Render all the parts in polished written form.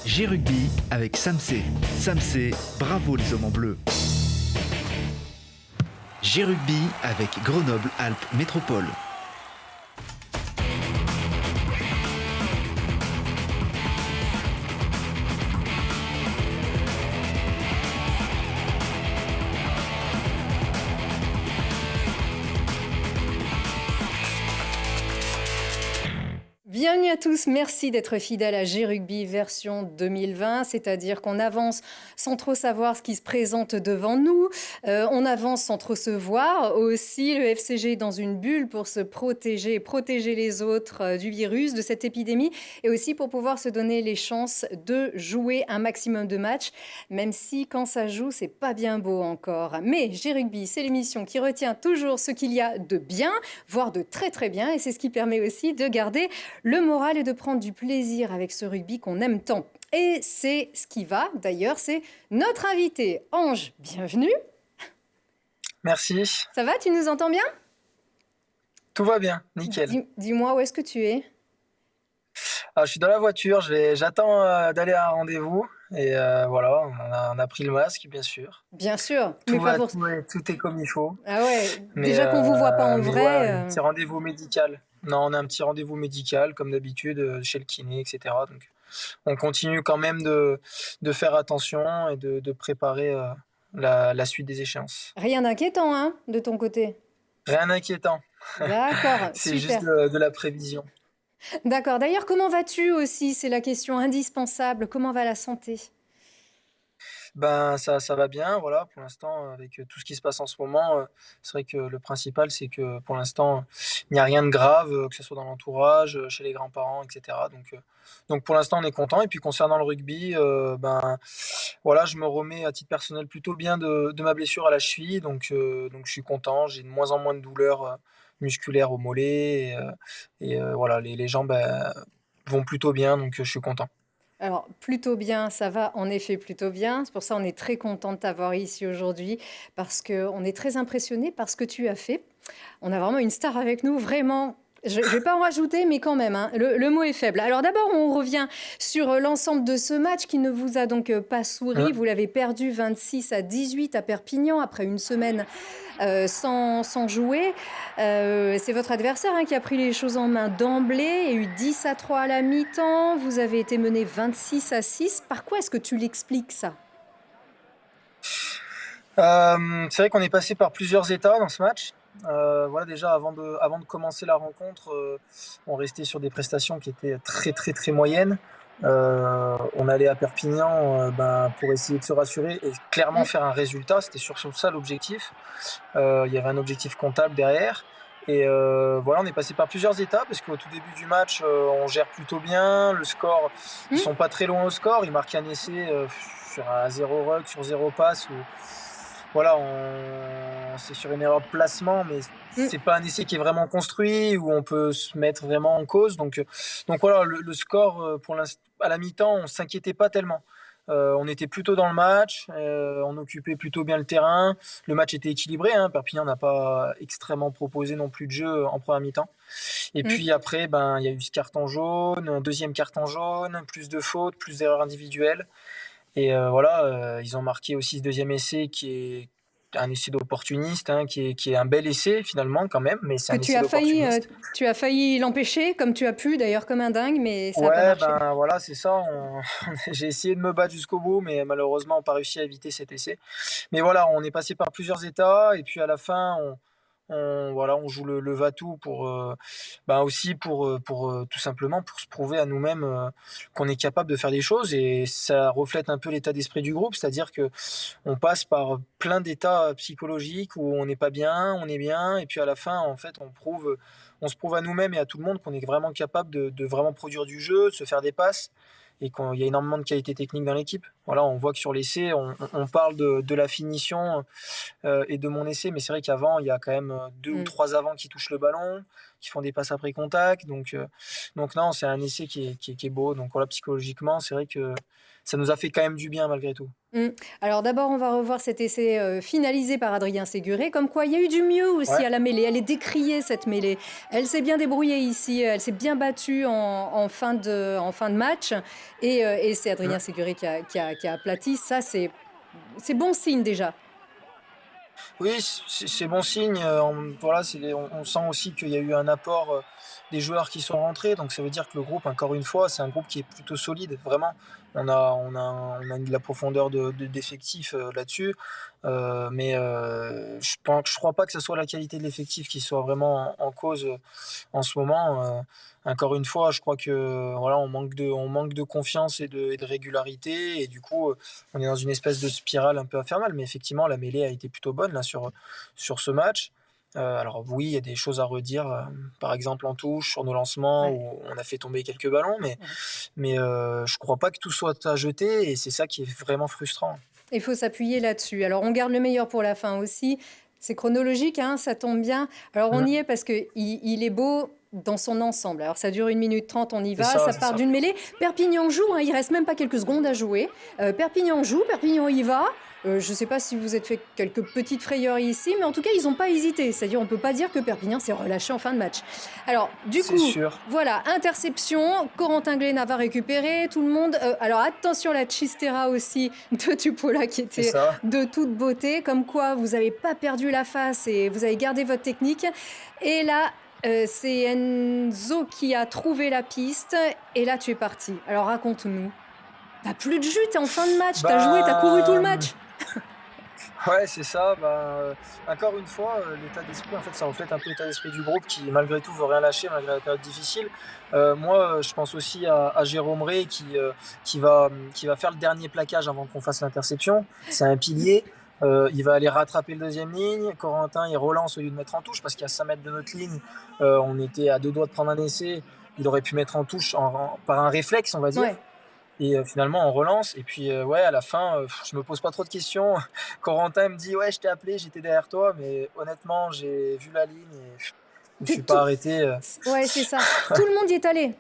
G-Rugby avec Samsé. Samsé, bravo les hommes en bleu. G-Rugby avec Grenoble-Alpes Métropole. Bienvenue à tous, merci d'être fidèles à G-Rugby version 2020, c'est-à-dire qu'on avance sans trop savoir ce qui se présente devant nous, on avance sans trop se voir, aussi le FCG est dans une bulle pour se protéger et protéger les autres du virus, de cette épidémie, et aussi pour pouvoir se donner les chances de jouer un maximum de matchs, même si quand ça joue, c'est pas bien beau encore. Mais G-Rugby, c'est l'émission qui retient toujours ce qu'il y a de bien, voire de très très bien, et c'est ce qui permet aussi de garder le moral est de prendre du plaisir avec ce rugby qu'on aime tant. Et c'est ce qui va, d'ailleurs, c'est notre invité. Ange, bienvenue. Merci. Ça va, tu nous entends bien? Tout va bien, nickel. Dis-moi, où est-ce que tu es? Je suis dans la voiture, j'attends d'aller à un rendez-vous. Et voilà, on a pris le masque, bien sûr. Bien sûr. Tout est comme il faut. Ah ouais, déjà qu'on ne vous voit pas en vrai. Ouais, un petit rendez-vous médical. Non, on a un petit rendez-vous médical, comme d'habitude, chez le kiné, etc. Donc, on continue quand même de faire attention et de préparer la suite des échéances. Rien d'inquiétant, hein, de ton côté? Rien d'inquiétant. D'accord, c'est super. juste de la prévision. D'accord. D'ailleurs, comment vas-tu aussi? C'est la question indispensable. Comment va la santé? Ben ça va bien, voilà, pour l'instant, avec tout ce qui se passe en ce moment, c'est vrai que le principal, c'est que pour l'instant, il n'y a rien de grave, que ce soit dans l'entourage, chez les grands-parents, et cetera. Donc pour l'instant, on est content. Et puis concernant le rugby, voilà, je me remets à titre personnel plutôt bien de ma blessure à la cheville, donc je suis content. J'ai de moins en moins de douleurs musculaires au mollet, et voilà, les jambes vont plutôt bien, donc je suis content. Alors, plutôt bien, ça va en effet plutôt bien. C'est pour ça qu'on est très content de t'avoir ici aujourd'hui, parce qu'on est très impressionné par ce que tu as fait. On a vraiment une star avec nous, vraiment. Je ne vais pas en rajouter, mais quand même, hein, le mot est faible. Alors d'abord, on revient sur l'ensemble de ce match qui ne vous a donc pas souri. Vous l'avez perdu 26-18 à Perpignan après une semaine sans jouer. C'est votre adversaire qui a pris les choses en main d'emblée. Il y a eu 10-3 à la mi-temps. Vous avez été mené 26-6. Par quoi est-ce que tu l'expliques, ça? C'est vrai qu'on est passé par plusieurs états dans ce match. Voilà, déjà avant de commencer la rencontre, on restait sur des prestations qui étaient très très très moyennes. On allait à Perpignan pour essayer de se rassurer et clairement faire un résultat. C'était surtout ça l'objectif. Il y avait un objectif comptable derrière. Et voilà, on est passé par plusieurs étapes parce qu'au tout début du match, on gère plutôt bien. Le score, ils sont pas très loin au score. Ils marquent un essai sur un 0 ruck, sur 0 passe. Voilà, c'est sur une erreur de placement, mais c'est pas un essai qui est vraiment construit, où on peut se mettre vraiment en cause. Donc voilà, le score, à la mi-temps, on s'inquiétait pas tellement. On était plutôt dans le match, on occupait plutôt bien le terrain. Le match était équilibré, hein. Perpignan n'a pas extrêmement proposé non plus de jeu en première mi-temps. Et puis après, il y a eu ce carton jaune, un deuxième carton jaune, plus de fautes, plus d'erreurs individuelles. Et voilà, ils ont marqué aussi ce deuxième essai qui est un essai d'opportuniste, hein, qui est un bel essai finalement quand même, mais c'est un essai d'opportuniste. Tu as failli l'empêcher, comme tu as pu d'ailleurs, comme un dingue, mais ça n'a pas marché. Voilà, c'est ça. J'ai essayé de me battre jusqu'au bout, mais malheureusement, on n'a pas réussi à éviter cet essai. Mais voilà, on est passé par plusieurs états, et puis à la fin, on joue le va-tout aussi pour tout simplement pour se prouver à nous-mêmes qu'on est capable de faire des choses, et ça reflète un peu l'état d'esprit du groupe, c'est-à-dire que on passe par plein d'états psychologiques où on n'est pas bien, on est bien, et puis à la fin, en fait, on se prouve à nous-mêmes et à tout le monde qu'on est vraiment capable de vraiment produire du jeu, de se faire des passes, et qu'il y a énormément de qualité technique dans l'équipe. Voilà, on voit que sur l'essai, on parle de la finition et de mon essai, mais c'est vrai qu'avant, il y a quand même 2 ou 3 avants qui touchent le ballon. qui font des passes après contact. Donc non, c'est un essai qui est beau. Donc voilà, psychologiquement, c'est vrai que ça nous a fait quand même du bien malgré tout. Alors d'abord, on va revoir cet essai finalisé par Adrien Séguré. Comme quoi, il y a eu du mieux aussi Ouais. à la mêlée. Elle est décriée, cette mêlée. Elle s'est bien débrouillée ici. Elle s'est bien battue en fin de match. Et c'est Adrien Mm. Séguré qui a aplati. Ça, c'est bon signe déjà. Oui, c'est bon signe. Voilà, on sent aussi qu'il y a eu un apport des joueurs qui sont rentrés. Donc ça veut dire que le groupe, encore une fois, c'est un groupe qui est plutôt solide, vraiment. On a de la profondeur d'effectifs là-dessus. Mais je crois pas que ce soit la qualité de l'effectif qui soit vraiment en cause en ce moment. Encore une fois, je crois que voilà, on manque de confiance et de régularité. Et du coup, on est dans une espèce de spirale un peu infernale. Mais effectivement, la mêlée a été plutôt bonne là, sur ce match. Alors oui, il y a des choses à redire, par exemple en touche, sur nos lancements, Ouais. où on a fait tomber quelques ballons. Mais, Ouais. mais je crois pas que tout soit à jeter. Et c'est ça qui est vraiment frustrant. Il faut s'appuyer là-dessus. Alors, on garde le meilleur pour la fin aussi. C'est chronologique, hein, ça tombe bien. Alors, on y Mm. est parce qu'il est beau dans son ensemble. Alors, ça dure 1 minute 30, on y C'est va. ça, Ça c'est part ça. d'une mêlée. Perpignan joue, hein, il reste même pas quelques secondes à jouer. Perpignan joue, Perpignan y va. Je ne sais pas si vous êtes fait quelques petites frayeurs ici, mais en tout cas, ils n'ont pas hésité. C'est-à-dire, on ne peut pas dire que Perpignan s'est relâché en fin de match. Alors, du C'est coup, sûr. voilà, interception. Corentin Glénat va récupérer. Tout le monde. Alors, attention, la Chistera aussi de Tupola qui C'est était ça. de toute beauté. Comme quoi, vous n'avez pas perdu la face et vous avez gardé votre technique. Et là, c'est Enzo qui a trouvé la piste. Et là, tu es parti. Alors, raconte-nous. T'as plus de jus, t'es en fin de match. T'as joué, t'as couru tout le Bah, match. ouais, c'est ça. Encore une fois, l'état d'esprit, en fait, ça reflète un peu l'état d'esprit du groupe qui, malgré tout, veut rien lâcher malgré la période difficile. Moi, je pense aussi à Jérôme Ray qui va faire le dernier plaquage avant qu'on fasse l'interception. C'est un pilier. Il va aller rattraper le deuxième ligne. Corentin, il relance au lieu de mettre en touche parce qu'à 5 mètres de notre ligne, on était à 2 doigts de prendre un essai. Il aurait pu mettre en touche par un réflexe, on va dire. Ouais. Et finalement, on relance. Et puis, ouais, à la fin, je me pose pas trop de questions. Corentin me dit, ouais, je t'ai appelé, j'étais derrière toi. Mais honnêtement, j'ai vu la ligne et je me T'es suis pas tout- arrêté. Ouais, c'est ça. Tout le monde y est allé.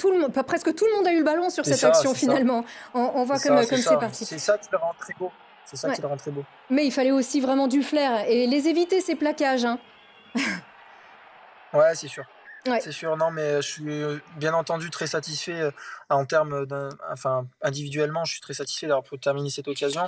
Presque tout le monde a eu le ballon sur C'est cette ça, action c'est ça. finalement. On C'est voit ça, c'est comme c'est ça. parti. C'est ça qui le rend très beau. C'est ça Ouais. qui le rend très beau. Mais il fallait aussi vraiment du flair et les éviter ces plaquages, hein. Ouais, c'est sûr. Ouais. C'est sûr, non, mais je suis bien entendu très satisfait en termes enfin, individuellement, je suis très satisfait d'avoir pu terminer cette occasion.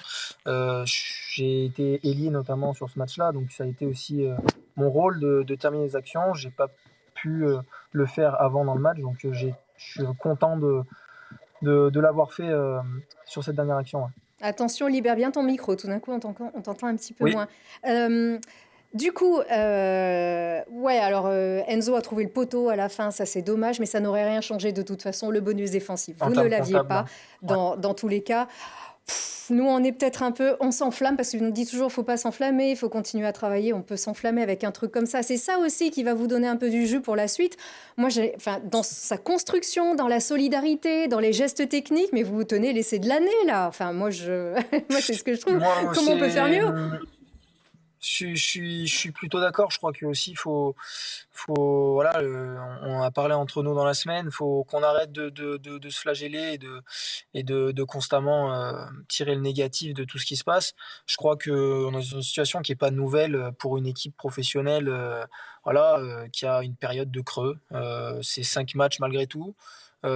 J'ai été ailier notamment sur ce match-là, donc ça a été aussi mon rôle de terminer les actions. J'ai pas pu le faire avant dans le match, donc je suis content de l'avoir fait sur cette dernière action. Ouais. Attention, libère bien ton micro. Tout d'un coup, on t'entend un petit peu Oui, moins. Du coup, ouais, alors Enzo a trouvé le poteau à la fin, ça c'est dommage, mais ça n'aurait rien changé de toute façon. Le bonus défensif, en vous ne termes l'aviez comptables. pas Ouais. dans tous les cas. Nous, on est peut-être un peu, on s'enflamme parce qu'on dit toujours, faut pas s'enflammer, il faut continuer à travailler. On peut s'enflammer avec un truc comme ça. C'est ça aussi qui va vous donner un peu du jus pour la suite. Moi, enfin, dans sa construction, dans la solidarité, dans les gestes techniques, mais vous vous tenez l'essai de l'année là. Enfin, moi, moi, c'est ce que je trouve. Moi, Comment on peut faire mieux? je suis plutôt d'accord. Je crois que aussi voilà, on a parlé entre nous dans la semaine. Faut qu'on arrête de se flageller et de constamment tirer le négatif de tout ce qui se passe. Je crois que on est dans une situation qui est pas nouvelle pour une équipe professionnelle, voilà, qui a une période de creux. C'est 5 matchs malgré tout.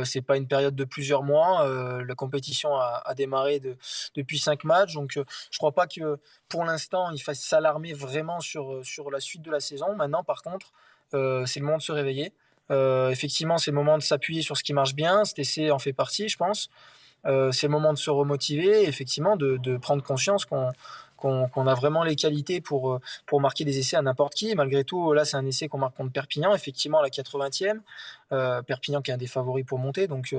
C'est pas une période de plusieurs mois. La compétition a démarré depuis 5 matchs, donc je crois pas que pour l'instant il fasse s'alarmer vraiment sur la suite de la saison. Maintenant, par contre, c'est le moment de se réveiller. Effectivement, c'est le moment de s'appuyer sur ce qui marche bien. Cet essai en fait partie, je pense. C'est le moment de se remotiver, et effectivement, de prendre conscience qu'on a vraiment les qualités pour marquer des essais à n'importe qui. Malgré tout, là, c'est un essai qu'on marque contre Perpignan, effectivement, à la 80e. Perpignan qui est un des favoris pour monter. Donc,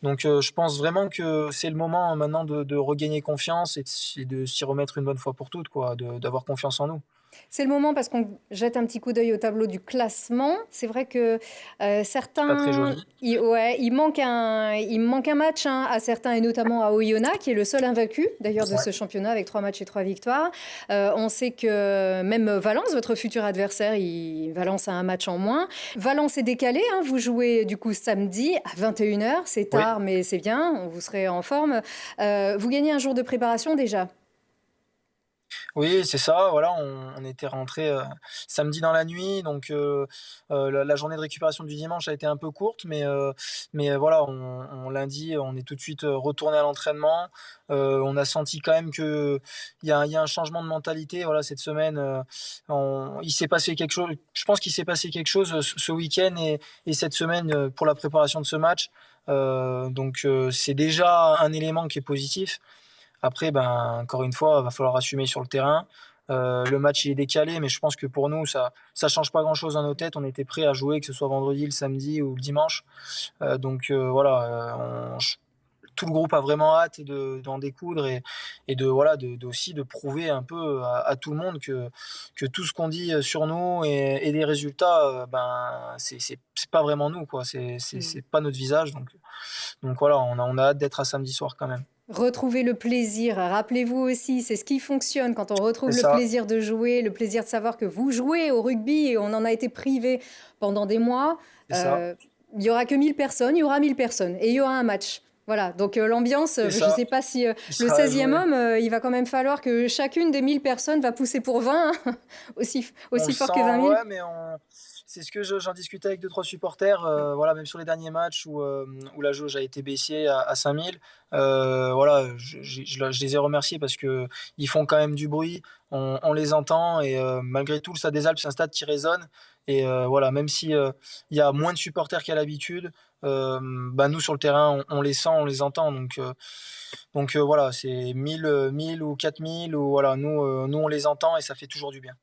je pense vraiment que c'est le moment maintenant de regagner confiance et de s'y remettre une bonne fois pour toutes, quoi, d'avoir confiance en nous. C'est le moment parce qu'on jette un petit coup d'œil au tableau du classement. C'est vrai que C'est pas très certains, joli. ouais, il manque un match hein, à certains et notamment à Oyonnax qui est le seul invaincu d'ailleurs de Ouais. ce championnat avec 3 matchs et 3 victoires. On sait que même Valence, votre futur adversaire, Valence a un match en moins. Valence est décalé, hein, vous jouez du coup samedi à 21h. C'est Oui. tard mais c'est bien, vous serez en forme. Vous gagnez un jour de préparation déjà. Oui, c'est ça, voilà, on était rentré samedi dans la nuit, donc la journée de récupération du dimanche a été un peu courte, mais voilà, lundi, on est tout de suite retourné à l'entraînement. On a senti quand même qu'il y a un changement de mentalité. Voilà, cette semaine, il s'est passé quelque chose. Je pense qu'il s'est passé quelque chose ce week-end et cette semaine pour la préparation de ce match. Donc c'est déjà un élément qui est positif. Après, ben, encore une fois, il va falloir assumer sur le terrain. Le match il est décalé, mais je pense que pour nous, ça change pas grand-chose dans nos têtes. On était prêts à jouer, que ce soit vendredi, le samedi ou le dimanche. Donc voilà, tout le groupe a vraiment hâte d'en découdre et voilà, aussi de prouver un peu à tout le monde que tout ce qu'on dit sur nous et les résultats, ben, c'est pas vraiment nous, quoi. C'est pas notre visage. Donc voilà, on a hâte d'être à samedi soir quand même. Retrouver le plaisir. Rappelez-vous aussi, c'est ce qui fonctionne quand on retrouve C'est le ça, plaisir de jouer, le plaisir de savoir que vous jouez au rugby et on en a été privé pendant des mois. c'est ça, Euh, il y aura que 1000 personnes, il y aura 1000 personnes et il y aura un match. Voilà, donc l'ambiance, c'est je ne ça. sais pas si Il le sera à 16e jouer. homme, il va quand même falloir que chacune des 1000 personnes va pousser pour 20, hein, On le aussi fort sent, que 20 000. ouais, mais c'est ce que j'en discutais avec deux trois supporters, voilà, même sur les derniers matchs où la jauge a été baissée à 5000. Voilà, je les ai remerciés parce que ils font quand même du bruit, on les entend et malgré tout, le Stade des Alpes, c'est un stade qui résonne et voilà, même si il y a moins de supporters qu'à l'habitude, bah, nous sur le terrain, on les sent, on les entend, donc voilà, c'est 1000 ou 4000 ou voilà, nous on les entend et ça fait toujours du bien.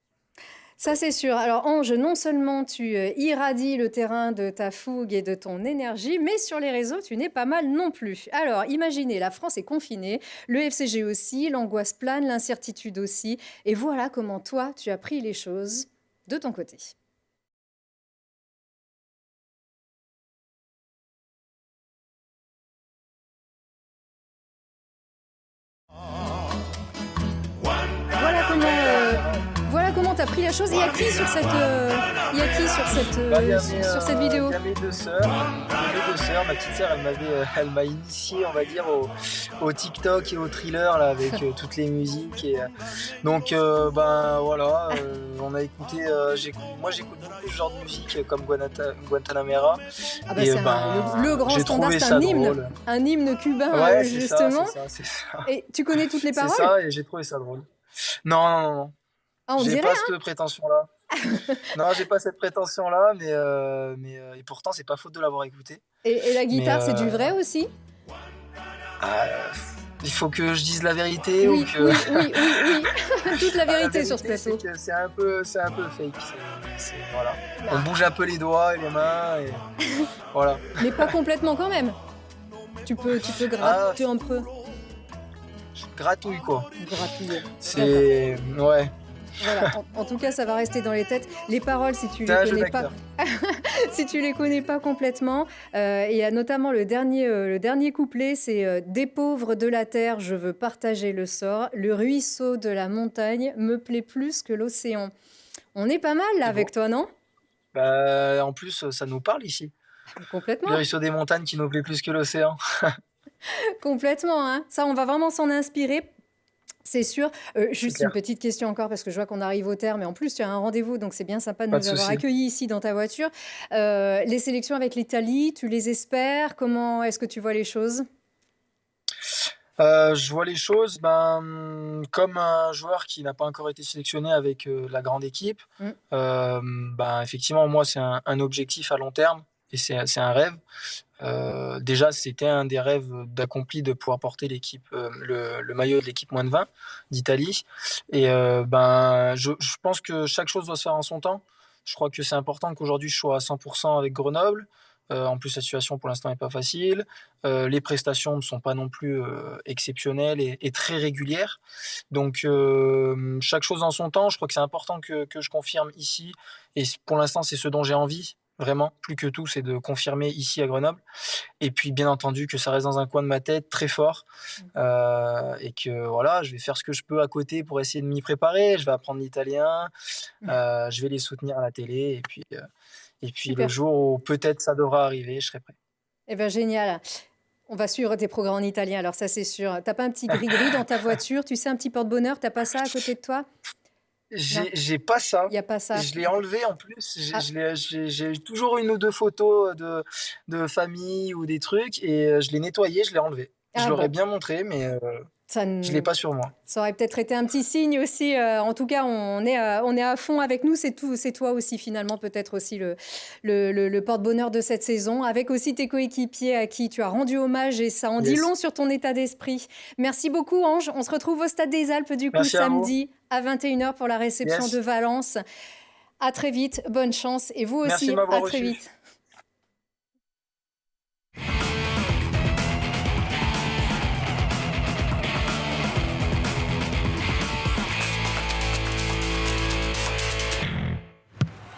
Ça, c'est sûr. Alors, Ange, non seulement tu irradies le terrain de ta fougue et de ton énergie, mais sur les réseaux, tu n'es pas mal non plus. Alors, imaginez, la France est confinée, le FCG aussi, l'angoisse plane, l'incertitude aussi. Et voilà comment toi, tu as pris les choses de ton côté. Voilà comment... voilà comment t'as pris la chose. Il y a qui sur cette, Bah, sur cette vidéo? il y a mes deux sœurs. Mes deux sœurs. Ma petite sœur, elle m'a initié, on va dire, au TikTok et au thriller là, avec toutes les musiques. Donc, ben voilà, on a écouté. Moi, j'écoute beaucoup ce genre de musique comme Guantanamera. Ah bah Et c'est le grand j'ai standard, trouvé c'est ça drôle. un hymne cubain Ouais, justement. c'est ça. Et tu connais toutes les C'est paroles? ça, et j'ai trouvé ça drôle. Non, non, non, non. Ah, on J'ai dirait, pas hein? cette prétention-là. Non, j'ai pas cette prétention-là, et pourtant, c'est pas faute de l'avoir écouté. Et la Mais guitare, c'est du vrai aussi? ah, il faut que je dise la vérité ou Oui, que. oui, oui, oui, oui. Toute la Ah, la vérité sur ce vérité, c'est plateau. que c'est un peu fake. Voilà. On Ah, bouge un peu les doigts et les mains, et voilà. mais pas complètement quand même. Tu peux Ah, gratter un peu. je gratouille, quoi. Gratouiller. D'accord. C'est. Ouais, Voilà. En tout cas, ça va rester dans les têtes. Les paroles, si tu c'est les un jeu connais pas, d'acteur. si tu les connais pas complètement, il y a notamment le dernier couplet, c'est des pauvres de la terre, je veux partager le sort. Le ruisseau de la montagne me plaît plus que l'océan. On est pas mal là C'est beau. avec toi, non? Bah, en plus, ça nous parle ici. Complètement, Le ruisseau des montagnes qui nous plaît plus que l'océan. complètement. Hein. Ça, on va vraiment s'en inspirer. C'est sûr. C'est Juste une clair. petite question encore, parce que je vois qu'on arrive au terme, et en plus, tu as un rendez-vous, donc c'est bien sympa de Pas de nous avoir souci. accueillis ici dans ta voiture. Les sélections avec l'Italie, tu les espères? Comment est-ce que tu vois les choses? Je vois les choses comme un joueur qui n'a pas encore été sélectionné avec la grande équipe. Mm. Ben, effectivement, moi, c'est un objectif à long terme et c'est un rêve. Déjà, c'était un des rêves d'accompli de pouvoir porter le maillot de l'équipe moins de 20 d'Italie. Et ben, je pense que chaque chose doit se faire en son temps. Je crois que c'est important qu'aujourd'hui je sois à 100% avec Grenoble. En plus, la situation pour l'instant n'est pas facile. Les prestations ne sont pas non plus exceptionnelles et très régulières. Donc, chaque chose en son temps. Je crois que c'est important que je confirme ici. Et pour l'instant, c'est ce dont j'ai envie. Vraiment, plus que tout, c'est de confirmer ici à Grenoble. Et puis, bien entendu, que ça reste dans un coin de ma tête très fort. Et que voilà, je vais faire ce que je peux à côté pour essayer de m'y préparer. Je vais apprendre l'italien. Je vais les soutenir à la télé. Et puis le Super. jour où peut-être ça devra arriver, je serai prêt. Eh bien, génial. On va suivre tes programmes en italien, alors ça, c'est sûr. T'as pas un petit gris-gris dans ta voiture, tu sais, un petit porte-bonheur, t'as pas ça à côté de toi? Non, J'ai pas ça. il n'y a pas ça. Je l'ai enlevé en plus. Ah, J'ai toujours une ou deux photos de famille ou des trucs et je l'ai nettoyé, je l'ai enlevé. Je ah l'aurais bon, bien montré, mais ça, je l'ai pas sur moi. ça aurait peut-être été un petit signe aussi. En tout cas, on est à fond avec nous. C'est tout, c'est toi aussi, finalement, peut-être aussi le porte-bonheur de cette saison, avec aussi tes coéquipiers à qui tu as rendu hommage et ça en dit long Yes. sur ton état d'esprit. Merci beaucoup, Ange. On se retrouve au Stade des Alpes, du coup, Merci à vous. samedi à 21h pour la réception de Yes. Valence. À très vite, bonne chance. Et vous Merci aussi, de m'avoir à très reçu. vite.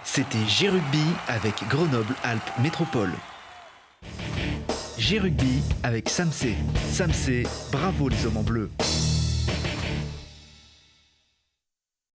C'était G-Rugby avec Grenoble-Alpes Métropole. G-Rugby avec Samsé. Samsé, bravo les hommes en bleu.